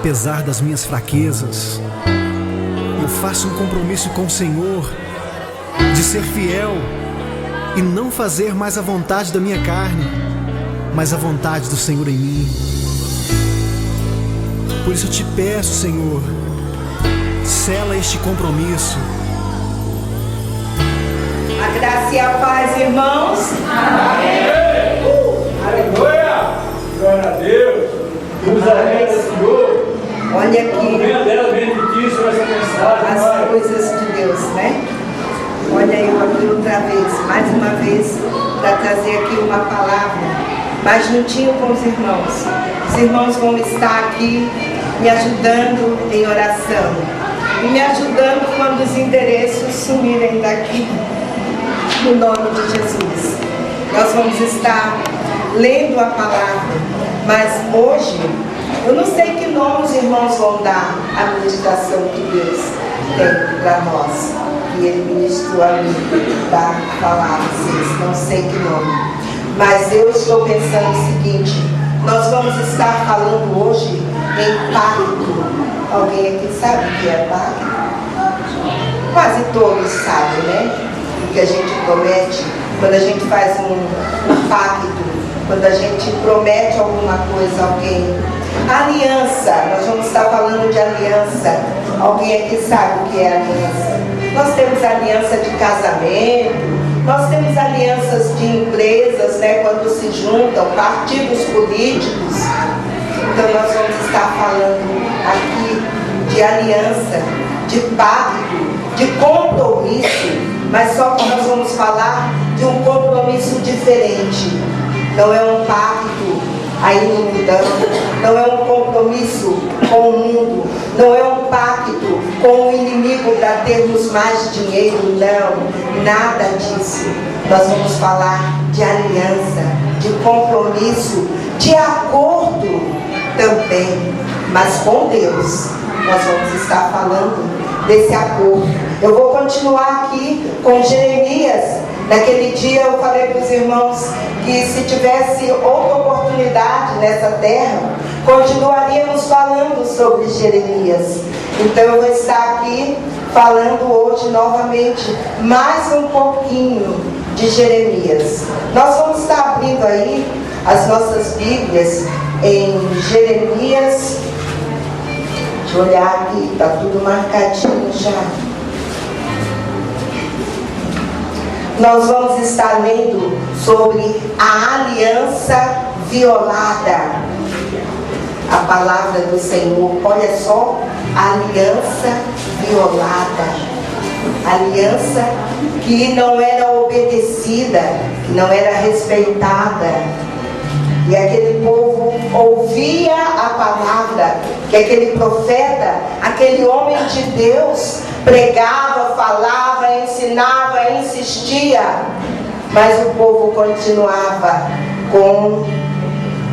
apesar das minhas fraquezas, eu faço um compromisso com o Senhor de ser fiel e não fazer mais a vontade da minha carne, mas a vontade do Senhor em mim. Por isso eu te peço, Senhor, sela este compromisso. A graça e a paz, irmãos. Amém. Aleluia! Glória a Deus. Deus abençoe, Senhor. Olha aqui as coisas de Deus, né? Olha eu aqui outra vez, mais uma vez, para trazer aqui uma palavra, mas juntinho com os irmãos. Os irmãos vão estar aqui me ajudando em oração e me ajudando quando os endereços sumirem daqui, no nome de Jesus. Nós vamos estar lendo a palavra, mas hoje eu não sei que nome os irmãos vão dar à meditação que Deus tem para nós, que Ele ministrou a mim para falar a vocês, não sei que nome, mas eu estou pensando o seguinte: nós vamos estar falando hoje em pacto. Alguém aqui sabe o que é pacto? Quase todos sabem, né? O que a gente promete quando a gente faz um pacto, quando a gente promete alguma coisa a alguém. Aliança, nós vamos estar falando de aliança. Alguém aqui sabe o que é aliança? Nós temos aliança de casamento, nós temos alianças de empresas, né, quando se juntam, partidos políticos. Então nós vamos estar falando aqui de aliança, de pacto, de compromisso, mas só que nós vamos falar de um compromisso diferente. Não é um pacto aí no mundão, não é um compromisso com o mundo, não é um pacto com o inimigo para termos mais dinheiro, não, nada disso. Nós vamos falar de aliança, de compromisso, de acordo também, mas com Deus. Nós vamos estar falando desse acordo. Eu vou continuar aqui com Jeremias. Naquele dia eu falei para os irmãos que se tivesse outra oportunidade nessa terra, continuaríamos falando sobre Jeremias. Então eu vou estar aqui falando hoje novamente mais um pouquinho de Jeremias. Nós vamos estar abrindo aí as nossas Bíblias em Jeremias. Deixa eu olhar aqui, está tudo marcadinho já. Nós vamos estar lendo sobre a aliança violada. A palavra do Senhor, olha só, aliança violada. Aliança que não era obedecida, que não era respeitada. E aquele povo ouvia a palavra que aquele profeta, aquele homem de Deus pregava, falava, ensinava, insistia, mas o povo continuava com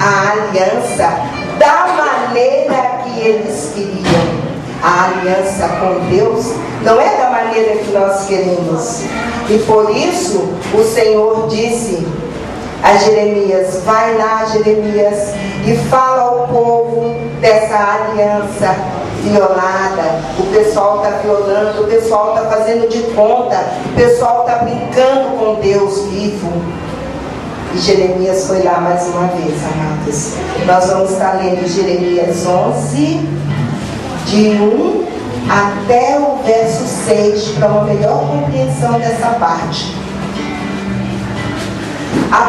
a aliança da maneira que eles queriam. A aliança com Deus não é da maneira que nós queremos. E por isso o Senhor disse a Jeremias: vai lá, Jeremias, e fala ao povo dessa aliança violada. O pessoal está violando, o pessoal está fazendo de conta, o pessoal está brincando com Deus vivo. E Jeremias foi lá mais uma vez, amados. Nós vamos estar lendo Jeremias 11, de 1 até o verso 6, para uma melhor compreensão dessa parte. A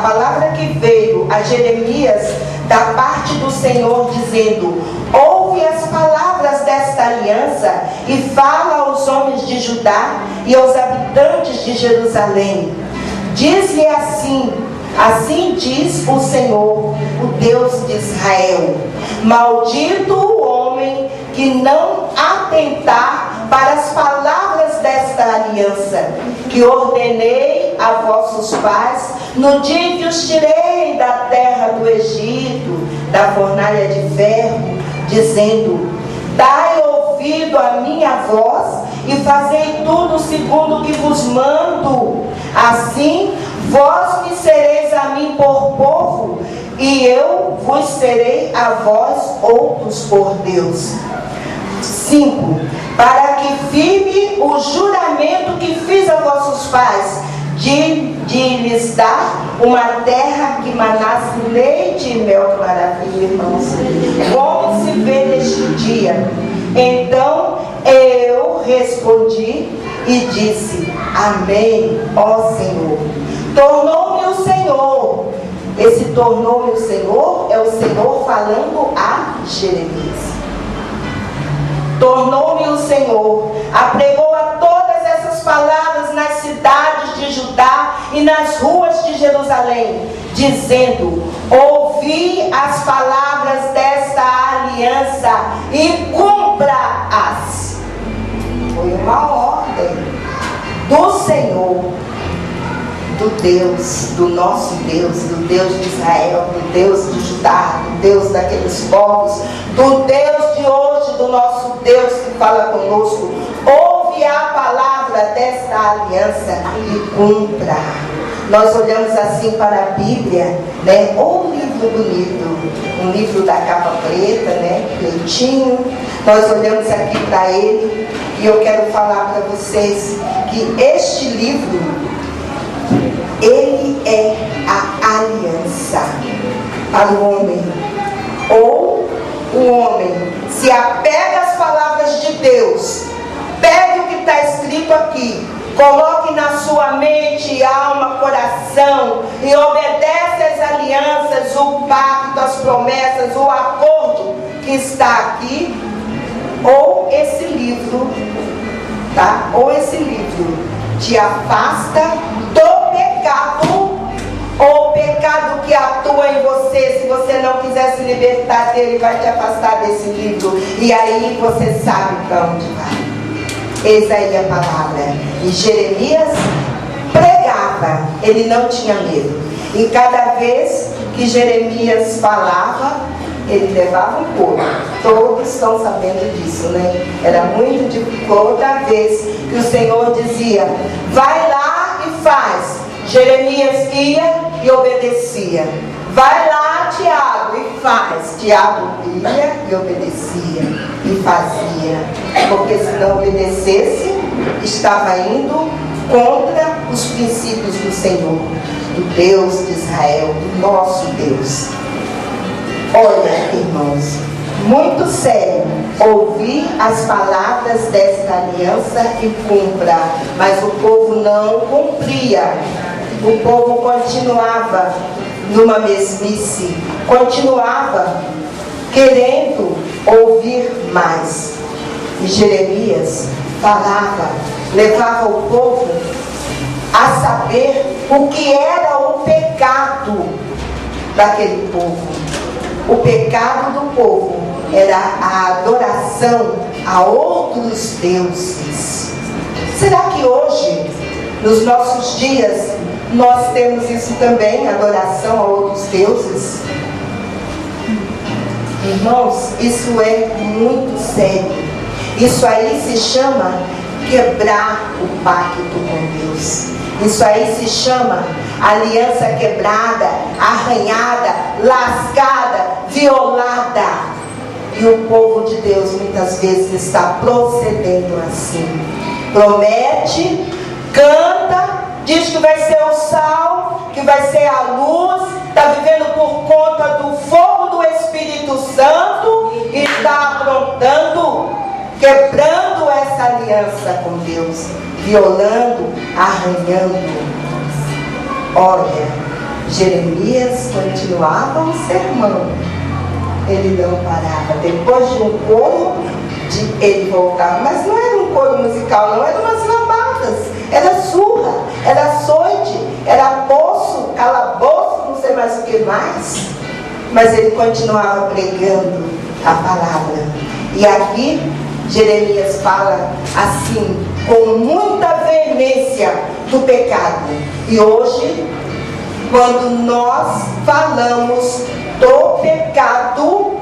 palavra que veio a Jeremias da parte do Senhor, dizendo: ouve as palavras desta aliança e fala aos homens de Judá e aos habitantes de Jerusalém. Diz-lhe assim: assim diz o Senhor, o Deus de Israel: maldito o homem que não atentar para as palavras desta aliança, que ordenei a vossos pais no dia em que os tirei da terra do Egito, da fornalha de ferro, dizendo: dai ouvido à minha voz e fazei tudo segundo o que vos mando. Assim vós me sereis a mim por povo, e eu vos serei a vós outros por Deus. 5. Para que firme o juramento que fiz a vossos pais, de lhes dar uma terra que manasse leite e mel. Que maravilha, irmãos. Como se vê neste dia. Então eu respondi e disse: Amém, ó Senhor. Tornou-me o Senhor. Esse tornou-me o Senhor é o Senhor falando a Jeremias. Tornou-me o Senhor, apregou a todas essas palavras nas cidades de Judá e nas ruas de Jerusalém, dizendo: ouvi as palavras desta aliança e cumpra-as. Foi uma ordem do Senhor, do Deus, do nosso Deus, do Deus de Israel, do Deus de Judá, do Deus daqueles povos, do Deus de hoje, do nosso Deus que fala conosco. Ouve a palavra desta aliança e cumpra. Nós olhamos assim para a Bíblia, né? Um livro bonito, um livro da capa preta, né? Pretinho. Nós olhamos aqui para ele e eu quero falar para vocês que este livro, ele é a aliança para o homem. Ou o homem se apega às palavras de Deus, pegue o que está escrito aqui, coloque na sua mente, alma, coração e obedece às alianças, o pacto, as promessas, o acordo que está aqui. Ou esse livro, tá? Ou esse livro te afasta do pecado, ou o pecado que atua em você. Se você não quiser se libertar dele, vai te afastar desse livro, e aí você sabe para onde vai. Eis aí a palavra. E Jeremias pregava, ele não tinha medo, e cada vez que Jeremias falava, ele levava um couro. Todos estão sabendo disso, né? Era muito difícil. Toda vez que o Senhor dizia: vai lá e faz, Jeremias ia e obedecia. Vai lá, Tiago, e faz. Tiago ia e obedecia e fazia, porque se não obedecesse, estava indo contra os princípios do Senhor, do Deus de Israel, do nosso Deus. Olha, irmãos, muito sério, ouvir as palavras desta aliança e cumpra. Mas o povo não cumpria. O povo continuava numa mesmice, continuava querendo ouvir mais. E Jeremias falava, levava o povo a saber o que era o pecado daquele povo. O pecado do povo era a adoração a outros deuses. Será que hoje, nos nossos dias, nós temos isso também, adoração a outros deuses? Irmãos, isso é muito sério. Isso aí se chama quebrar o pacto com Deus. Isso aí se chama aliança quebrada, arranhada, lascada, violada. E o povo de Deus muitas vezes está procedendo assim. Promete, canta, diz que vai ser o sal, que vai ser a luz, está vivendo por conta do fogo do Espírito Santo e está aprontando, quebrando essa aliança com Deus, violando, arranhando. Olha, Jeremias continuava o sermão, ele não parava. Depois de um coro, ele voltava, mas não era um coro musical, não, eram umas lambadas, era surra, era açoite, era poço, calabouço, não sei mais o que mais. Mas ele continuava pregando a palavra. E aqui Jeremias fala assim, com muita veemência, do pecado. E hoje, quando nós falamos do pecado,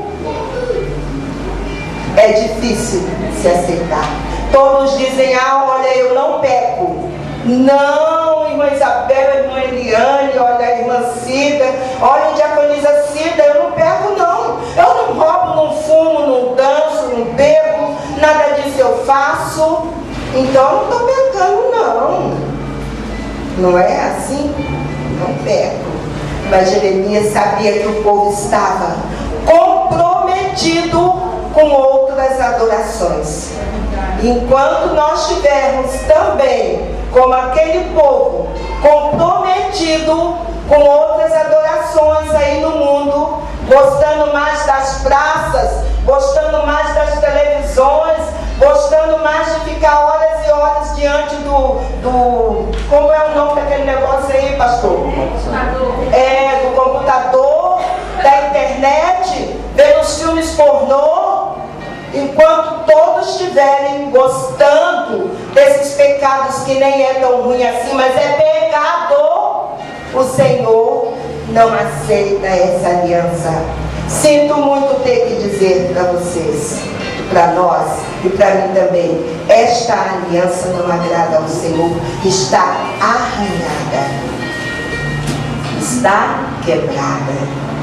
é difícil se aceitar. Todos dizem: olha, eu não peco. Não, irmã Isabel, irmã Eliane, olha a irmã Cida, olha a diaconisa Cida, eu não peco faço, então não estou pecando, não. Não é assim? Não peco. Mas Jeremias sabia que o povo estava comprometido com outras adorações. Enquanto nós estivermos também, como aquele povo, comprometido com outras adorações aí no mundo, gostando mais das praças, gostando mais das televisões, gostando mais de ficar horas e horas diante do como é o nome daquele negócio aí, pastor? Do computador, da internet, vendo os filmes pornô, enquanto todos estiverem gostando desses pecados que nem é tão ruim assim, mas é pecado, o Senhor não aceita essa aliança. Sinto muito ter que dizer para vocês, para nós e para mim também, esta aliança não agrada ao Senhor, está arranhada, está quebrada.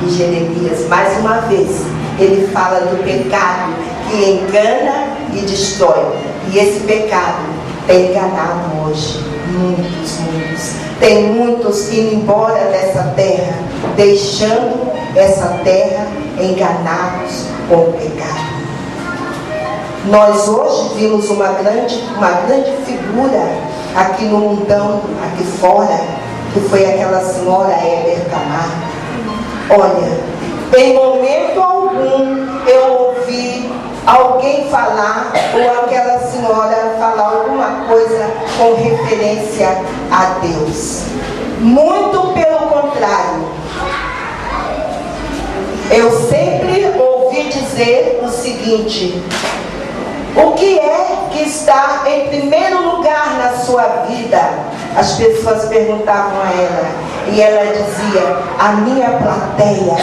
E Jeremias, mais uma vez, ele fala do pecado que engana e destrói. E esse pecado tem enganado hoje muitos. Tem muitos indo embora dessa terra, deixando essa terra enganados com o pecado. Nós hoje vimos uma grande figura aqui no mundão, aqui fora, que foi aquela senhora Heber Camargo. Olha, em momento algum eu ouvi alguém falar, ou aquela senhora falar alguma coisa com referência a Deus. Muito pelo contrário. Eu sempre ouvi dizer o seguinte: o que é que está em primeiro lugar na sua vida? As pessoas perguntavam a ela, e ela dizia: a minha plateia,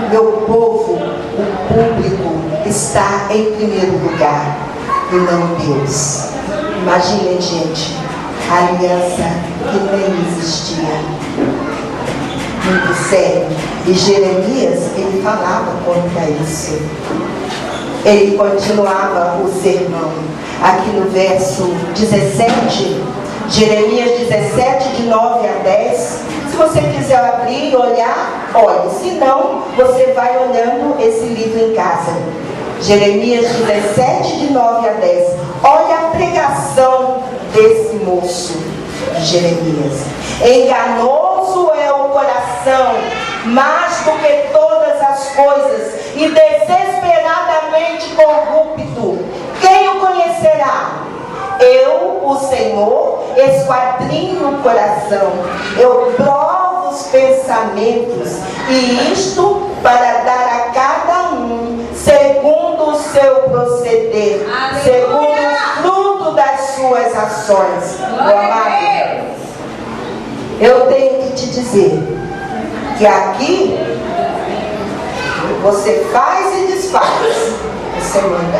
meu povo, o público está em primeiro lugar, e não Deus. Imaginem, gente, a aliança que nem existia. Muito sério. E Jeremias, ele falava contra isso. Ele continuava o sermão. Aqui no verso 17, Jeremias 17, de 9 a 10. Se você quiser abrir e olhar, olhe. Se não, você vai olhando esse livro em casa. Jeremias 17, de 9 a 10. Olha a pregação desse moço de Jeremias. Enganoso é o coração, mais do que todas as coisas, e desesperadamente corrupto. Quem o conhecerá? Eu, o Senhor, esquadrinho o coração, eu provo os pensamentos, e isto para dar a cada um segundo o seu proceder, segundo o fruto das suas ações. Meu amado, eu tenho que te dizer que aqui você faz e desfaz, você manda,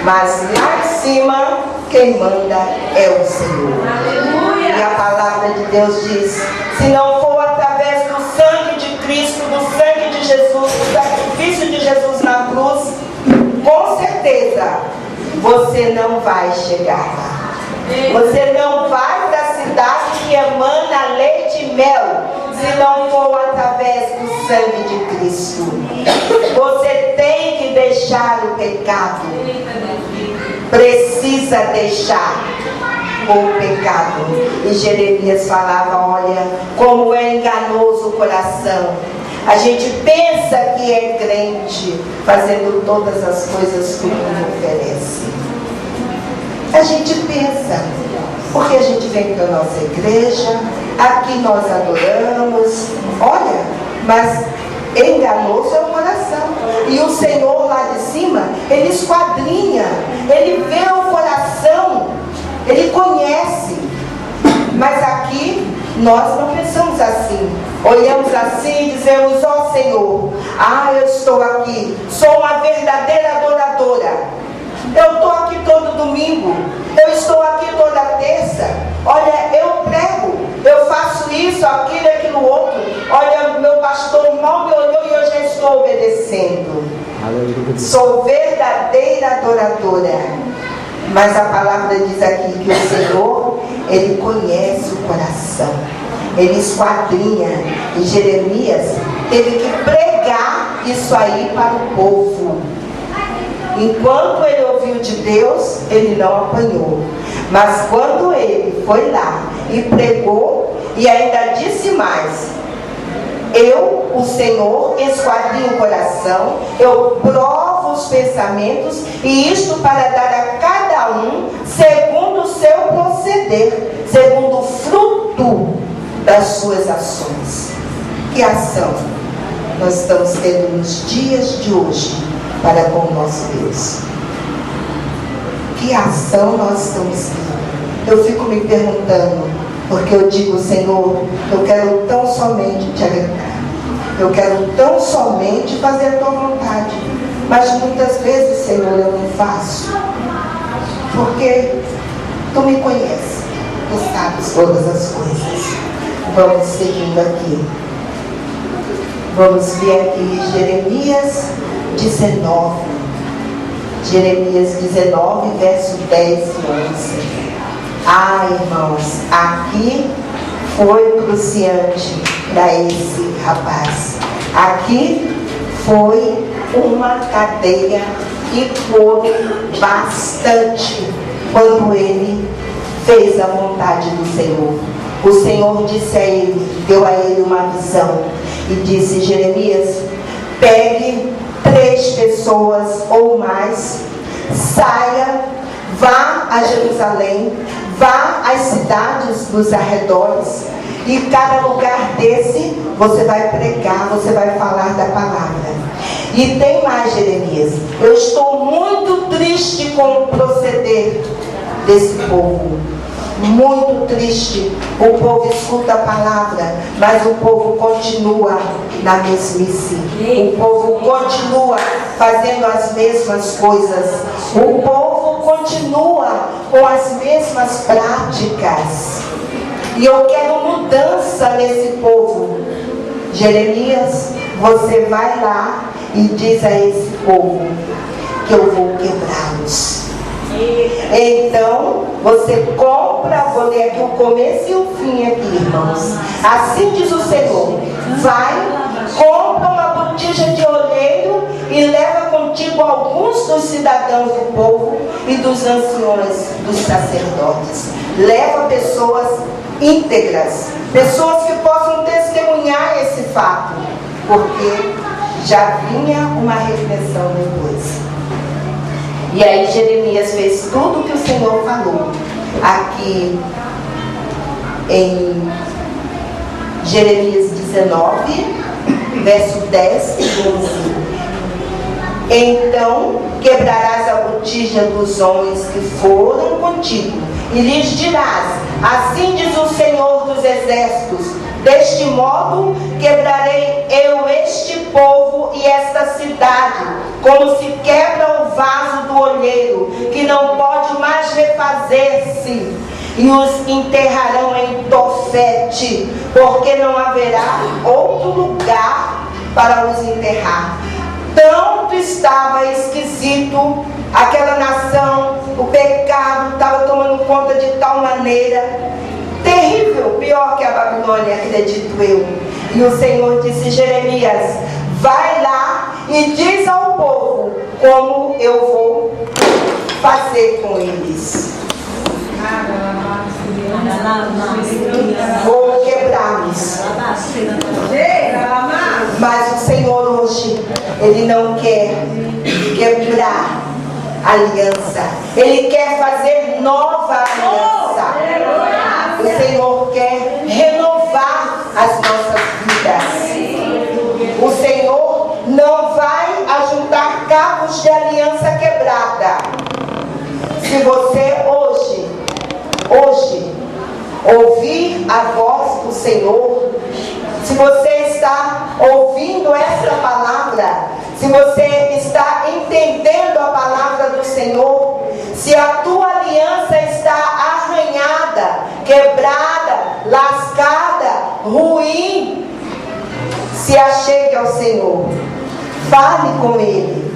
mas lá em cima quem manda é o Senhor. Aleluia. E a palavra de Deus diz: se não for através do sangue de Cristo, do sangue de Jesus, do sacrifício de Jesus na cruz, com certeza você não vai chegar lá. Você não vai para a cidade que emana leite e mel, se não for através do sangue de Cristo. Você tem que deixar o pecado. Precisa deixar o pecado. E Jeremias falava: olha, como é enganoso o coração. A gente pensa que é crente, fazendo todas as coisas que o mundo oferece. A gente pensa, porque a gente vem para a nossa igreja, aqui nós adoramos, olha, mas enganoso é o coração. E o Senhor lá de cima, Ele esquadrinha, Ele vê o coração, Ele conhece. Mas aqui nós não pensamos assim. Olhamos assim e dizemos: ó Senhor, eu estou aqui, sou uma verdadeira adoradora. Eu estou aqui todo domingo, eu estou aqui toda terça. Olha, eu prego, eu faço isso, aquilo, aquilo outro. Olha, meu pastor mal me olhou e eu já estou obedecendo. Aleluia. Sou verdadeira adoradora. Mas a palavra diz aqui que o Senhor, Ele conhece o coração, Ele esquadrinha. E Jeremias teve que pregar isso aí para o povo. Enquanto ele ouviu de Deus, ele não apanhou. Mas quando ele foi lá e pregou, e ainda disse mais: eu, o Senhor, esquadrinho o coração, eu provo os pensamentos, e isto para dar a cada um segundo o seu proceder, segundo o fruto das suas ações. Que ação nós estamos tendo nos dias de hoje para com o nosso Deus? Que ação nós estamos tendo? Eu fico me perguntando, porque eu digo: Senhor, eu quero tão somente te agradar, eu quero tão somente fazer a tua vontade, mas muitas vezes, Senhor, eu não faço, porque tu me conheces, tu sabes todas as coisas. Vamos seguindo aqui. Vamos ver aqui Jeremias 19. Jeremias 19, verso 10 e 11. Ah, irmãos, aqui foi cruciante para esse rapaz. Aqui foi uma cadeia e foram bastante quando ele fez a vontade do Senhor. O Senhor disse a ele, deu a ele uma visão e disse: Jeremias, pegue 3 pessoas ou mais, saia, vá a Jerusalém, vá às cidades dos arredores, e cada lugar desse você vai pregar, você vai falar da palavra. E tem mais, Jeremias, eu estou muito triste com o proceder desse povo. Muito triste. O povo escuta a palavra, mas o povo continua na mesmice. O povo continua fazendo as mesmas coisas. O povo continua com as mesmas práticas. E eu quero mudança nesse povo. Jeremias, você vai lá e diz a esse povo que eu vou quebrá-los. Então, você compra, vou ler aqui o começo e o fim aqui, irmãos. Assim diz o Senhor: vai, compra uma botija de oleiro e leva contigo alguns dos cidadãos do povo e dos anciões dos sacerdotes. Leva pessoas íntegras, pessoas que possam testemunhar esse fato, porque já vinha uma repressão depois. E aí Jeremias fez tudo o que o Senhor falou. Aqui em Jeremias 19, verso 10 e 11. Então quebrarás a botija dos homens que foram contigo, e lhes dirás: assim diz o Senhor dos exércitos, deste modo quebrarei eu este povo e esta cidade, como se quebra o vaso do olheiro, que não pode mais refazer-se, e os enterrarão em Tofete, porque não haverá outro lugar para os enterrar. Tanto estava esquisito aquela nação, o pecado estava tomando conta de tal maneira terrível, pior que a Babilônia, acredito eu. E o Senhor disse: Jeremias, vai lá e diz ao povo como eu vou fazer com eles. Vou quebrá-los. Mas o Senhor hoje, Ele não quer quebrar a aliança. Ele quer fazer nova aliança. O Senhor quer renovar as nossas vidas. O Senhor não vai ajuntar cabos de aliança quebrada. Se você hoje ouvir a voz do Senhor, se você está ouvindo esta palavra, se você está entendendo a palavra do Senhor, se a tua aliança está arranhada, quebrada, lascada, ruim, se achegue ao Senhor, fale com Ele,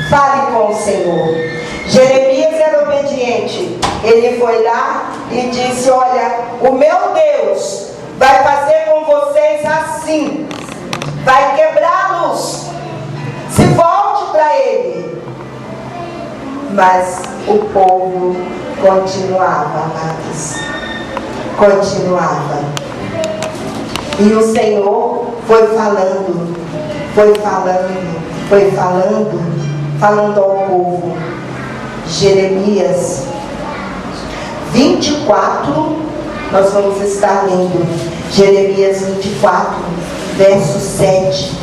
fale com o Senhor. Jeremias era obediente. Ele foi lá e disse: olha, o meu Deus vai fazer com vocês assim, vai quebrá-los. Se volte para Ele. Mas o povo continuava, amados. Continuava. E o Senhor foi falando ao povo. Jeremias 24, nós vamos estar lendo. Jeremias 24, verso 7.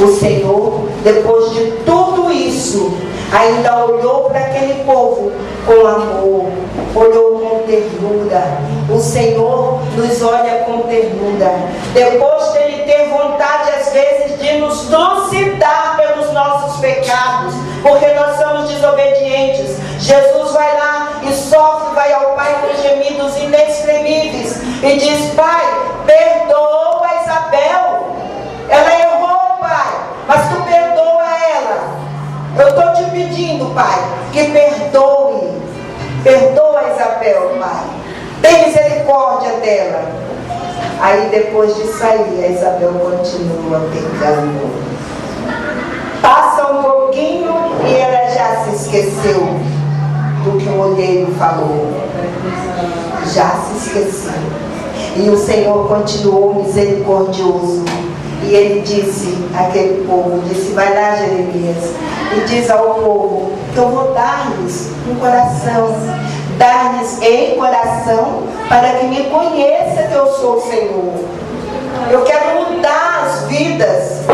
O Senhor, depois de tudo isso, ainda olhou para aquele povo com amor, olhou com ternura. O Senhor nos olha com ternura. Depois de Ele ter vontade, às vezes, de nos trucidar pelos nossos pecados, porque nós somos desobedientes, Jesus vai lá e sofre, vai ao Pai com gemidos inexprimíveis e diz: Pai, perdoa Isabel. Ela errou, Pai, mas Tu perdoa ela. Eu estou te pedindo, Pai, que perdoe. Perdoa Isabel, Pai. Tem misericórdia dela. Aí depois disso aí, a Isabel continua pecando. Passa um pouquinho e ela já se esqueceu do que o olheiro falou. Já se esqueceu. E o Senhor continuou misericordioso. E Ele disse àquele povo, disse: vai lá, Jeremias, e diz ao povo que eu vou dar-lhes um coração, dar-lhes em coração, para que me conheça que eu sou o Senhor. Eu quero mudar as vidas.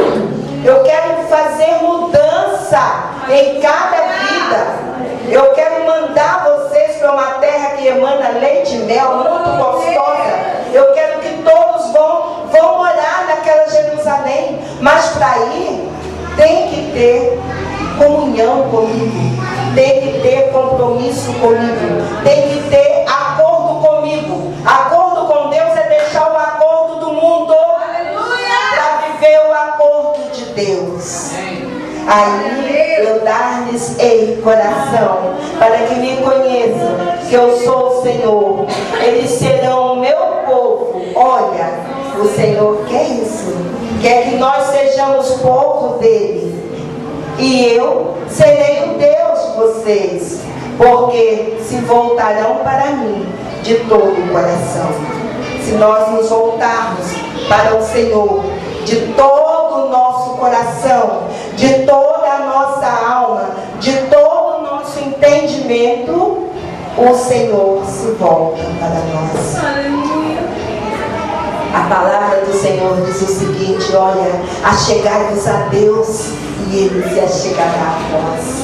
Eu quero fazer mudança em cada vida. Eu quero mandar vocês para uma terra que emana leite e mel, muito gostosa. Eu quero que todos vão morar naquela Jerusalém. Mas para ir, tem que ter comunhão comigo. Tem que ter compromisso comigo. Tem que ter acordo comigo. Acordo com Deus é deixar o acordo do mundo para viver o acordo de Deus. Aí eu dar-lhes em coração, para que me conheçam que eu sou o Senhor. Eles serão o meu povo. Olha, o Senhor quer isso. Quer que nós sejamos povo dele. E eu serei o Deus de vocês, porque se voltarão para mim de todo o coração. Se nós nos voltarmos para o Senhor de todo o nosso coração, de toda a nossa alma, de todo o nosso entendimento, o Senhor se volta para nós. Aleluia. A palavra do Senhor diz o seguinte: olha, achegai-vos a Deus e Ele se achegará a vós.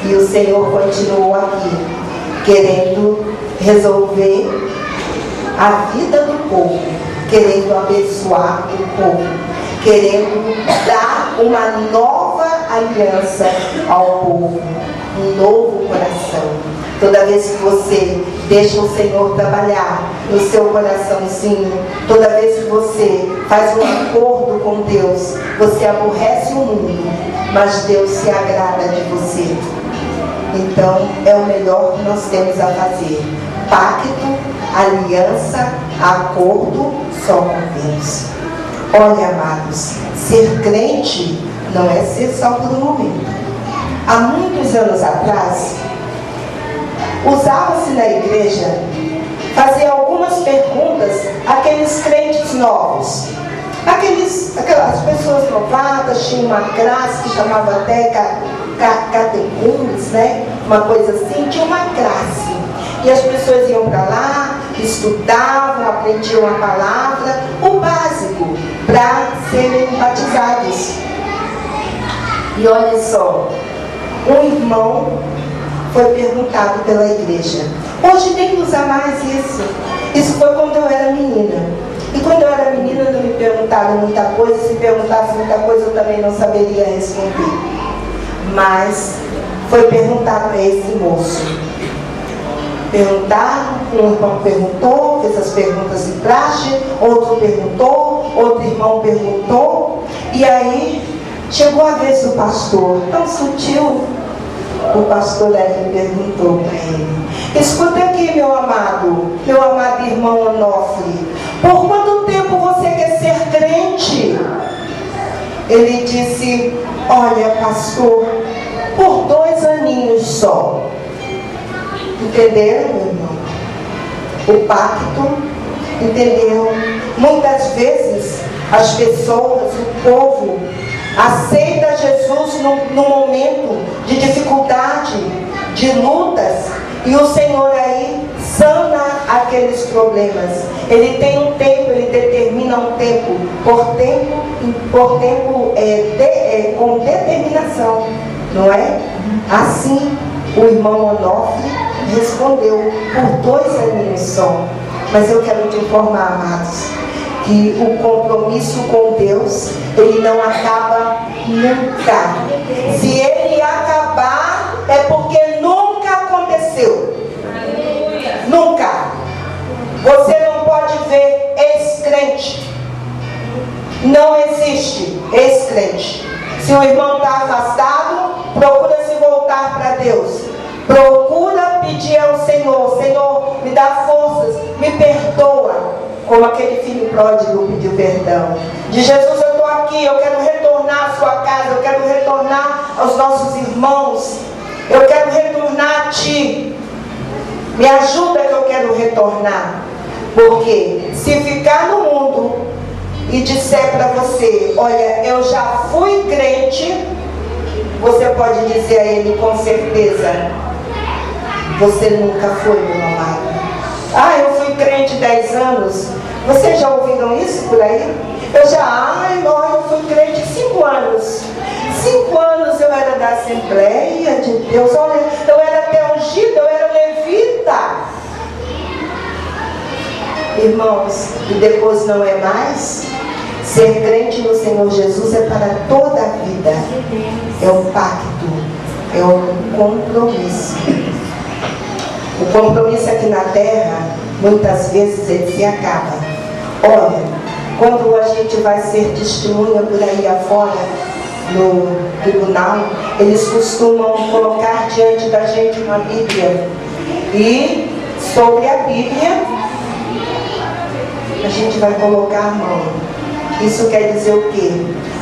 E o Senhor continuou aqui, querendo resolver a vida do povo, querendo abençoar o povo, querendo dar uma nova aliança ao povo, um novo coração. Toda vez que você deixa o Senhor trabalhar no seu coraçãozinho, toda vez que você faz um acordo com Deus, você aborrece o mundo, mas Deus se agrada de você. Então é o melhor que nós temos a fazer: pacto, aliança, acordo só com Deus. Olha, amados, ser crente não é ser só por um momento. Há muitos anos atrás, usava-se na igreja fazer algumas perguntas àqueles crentes novos. Aquelas pessoas novatas tinham uma classe que chamava até catecumes, né? Uma coisa assim, tinha uma classe. E as pessoas iam para lá, estudavam, aprendiam a palavra, o básico, para serem batizados. E olha só, um irmão foi perguntado pela igreja. Hoje nem usa mais isso. Isso foi quando eu era menina. E quando eu era menina não me perguntaram muita coisa. Se perguntasse muita coisa eu também não saberia responder. Mas foi perguntado para esse moço. Perguntaram, um irmão perguntou, fez as perguntas de praxe, outro perguntou, outro irmão perguntou. E aí chegou a vez do pastor, tão sutil. o pastor aí perguntou para ele: escuta aqui, meu amado irmão Onofre, por quanto tempo você quer ser crente? Ele disse: olha, pastor, por 2 aninhos só. Entenderam, meu irmão? O pacto, entenderam? Muitas vezes as pessoas, o povo, aceita Jesus no momento de dificuldade, de lutas, e o Senhor aí sana aqueles problemas. Ele tem um tempo, ele determina um tempo, com determinação, não é? Assim o irmão Onofre respondeu: por 2 aninhos só. Mas eu quero te informar, amados, que o compromisso com Deus, ele não acaba nunca. Se ele acabar, é porque nunca aconteceu. Nunca. Você não pode ver ex-crente. Não existe ex-crente. Se o irmão está afastado, procura se voltar para Deus. Procura pedir ao Senhor: Senhor, me dá forças, me perdoa. Como aquele filho pródigo pediu perdão. De Jesus, eu estou aqui, eu quero retornar à sua casa, eu quero retornar aos nossos irmãos, eu quero retornar a Ti. Me ajuda que eu quero retornar. Porque se ficar no mundo e disser para você: olha, eu já fui crente, você pode dizer a ele com certeza: você nunca foi, meu amado. Ah, eu fui crente 10 anos. Vocês já ouviram isso por aí? Eu fui crente 5 anos. 5 anos eu era da Assembleia de Deus. Olha, eu era até ungida, eu era levita. Irmãos, e depois não é mais? Ser crente no Senhor Jesus é para toda a vida. É um pacto, é um compromisso. O compromisso aqui na terra, muitas vezes ele se acaba. Olha, quando a gente vai ser testemunha por aí afora, no tribunal, eles costumam colocar diante da gente uma Bíblia. E sobre a Bíblia, a gente vai colocar a mão. Isso quer dizer o quê?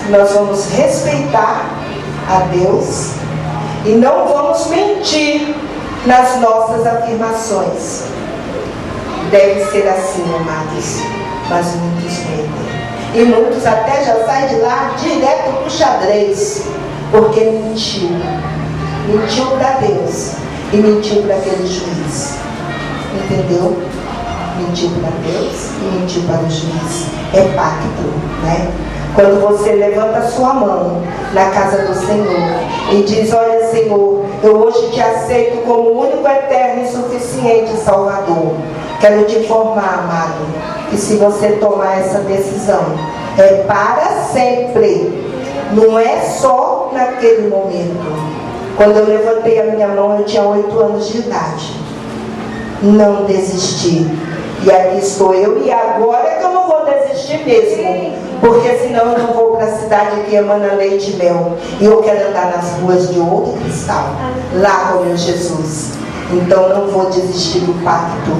Nós vamos respeitar a Deus e não vamos mentir nas nossas afirmações. Deve ser assim, amados, mas muitos mentem. E muitos até já saem de lá direto para o xadrez, porque mentiu. Mentiu para Deus e mentiu para aquele juiz. Entendeu? Mentiu para Deus e mentiu para o juiz. É pacto, né? Quando você levanta a sua mão na casa do Senhor e diz: olha, Senhor, eu hoje te aceito como o único, eterno e suficiente Salvador. Quero te informar, amado, que se você tomar essa decisão, é para sempre. Não é só naquele momento. Quando eu levantei a minha mão, eu tinha 8 anos de idade. Não desisti. E aqui estou eu, e agora é que eu não vou desistir mesmo, porque senão eu não vou para a cidade que emana leite e mel, e eu quero andar nas ruas de ouro e cristal, lá com o meu Jesus. Então não vou desistir do pacto.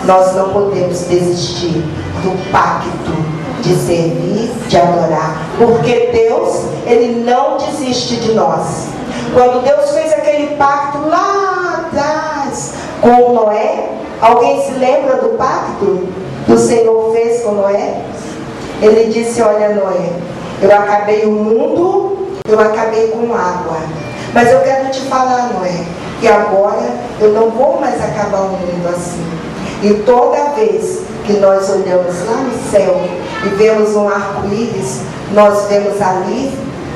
Nós não podemos desistir do pacto de servir, de adorar, porque Deus, Ele não desiste de nós. Quando Deus fez aquele pacto lá atrás com Noé, alguém se lembra do pacto que o Senhor fez com Noé? Ele disse: olha, Noé, eu acabei o mundo, eu acabei com água, mas eu quero te falar, Noé, que agora eu não vou mais acabar o mundo assim. E toda vez que nós olhamos lá no céu e vemos um arco-íris, nós vemos ali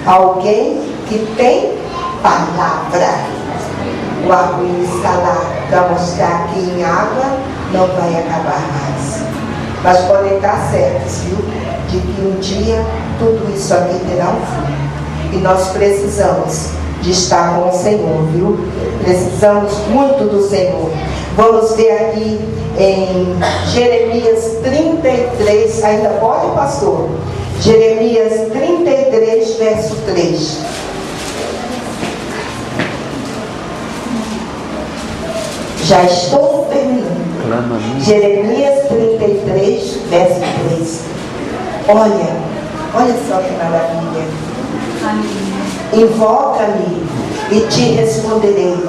alguém que tem palavra. O arco-íris está lá para mostrar que em água não vai acabar mais. Mas podem estar certos, viu? De que um dia tudo isso aqui terá um fim. E nós precisamos de estar com o Senhor, viu? Precisamos muito do Senhor. Vamos ver aqui em Jeremias 33, ainda pode, pastor? Jeremias 33, verso 3. Já estou terminando. Jeremias 33, verso 3. Olha só que maravilha. Invoca-me e te responderei.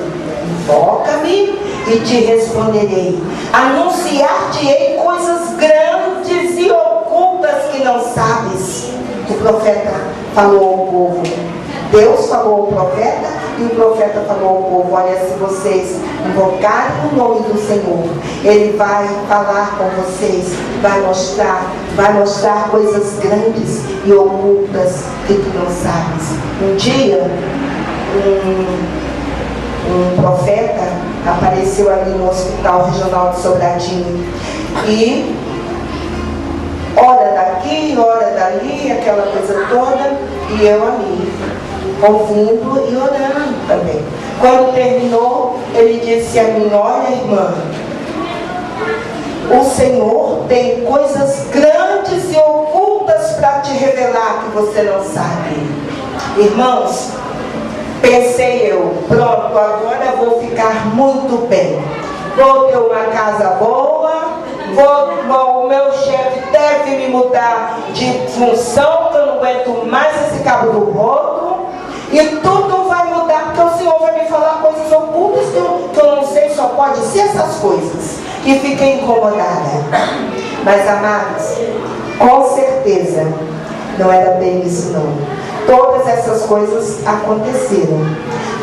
Invoca-me e te responderei. Anunciar-te-ei coisas grandes e ocultas que não sabes. O profeta falou ao povo. Deus falou ao profeta e o profeta falou ao povo: olha, se vocês invocarem o nome do Senhor, Ele vai falar com vocês, vai mostrar coisas grandes e ocultas que tu não sabes. Um dia, um profeta apareceu ali no Hospital Regional de Sobradinho e ora daqui, ora dali, aquela coisa toda, e eu ali, ouvindo e orando também. Quando terminou, ele disse a mim: olha, irmã, o Senhor tem coisas grandes e ocultas para te revelar que você não sabe. Irmãos, pensei eu, pronto, agora eu vou ficar muito bem. Vou ter uma casa boa, o meu chefe deve me mudar de função, que eu não aguento mais esse cabo do rodo, e tudo vai mudar, porque o Senhor vai me falar coisas ocultas que eu não sei, só pode ser essas coisas. E fiquei incomodada. Mas, amados, com certeza não era bem isso não. Todas essas coisas aconteceram,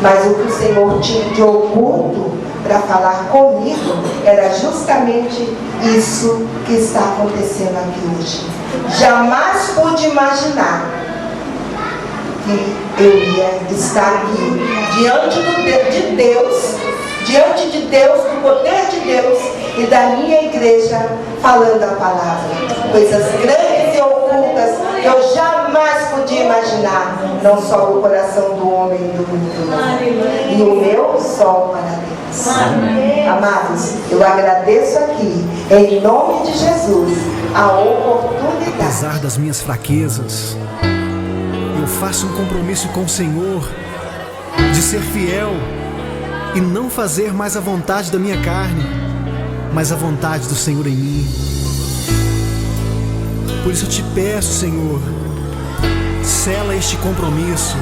mas o que o Senhor tinha de oculto para falar comigo era justamente isso que está acontecendo aqui hoje. Jamais pude imaginar que eu ia estar aqui diante de Deus, do poder de Deus e da minha igreja, falando a palavra. Coisas grandes e ocultas que eu jamais podia imaginar, não só o coração do homem e do mundo, e o meu só para Deus. Amém. Amados, eu agradeço aqui, em nome de Jesus, a oportunidade. Apesar das minhas fraquezas, eu faço um compromisso com o Senhor de ser fiel e não fazer mais a vontade da minha carne, mas a vontade do Senhor em mim. Por isso eu te peço, Senhor, sela este compromisso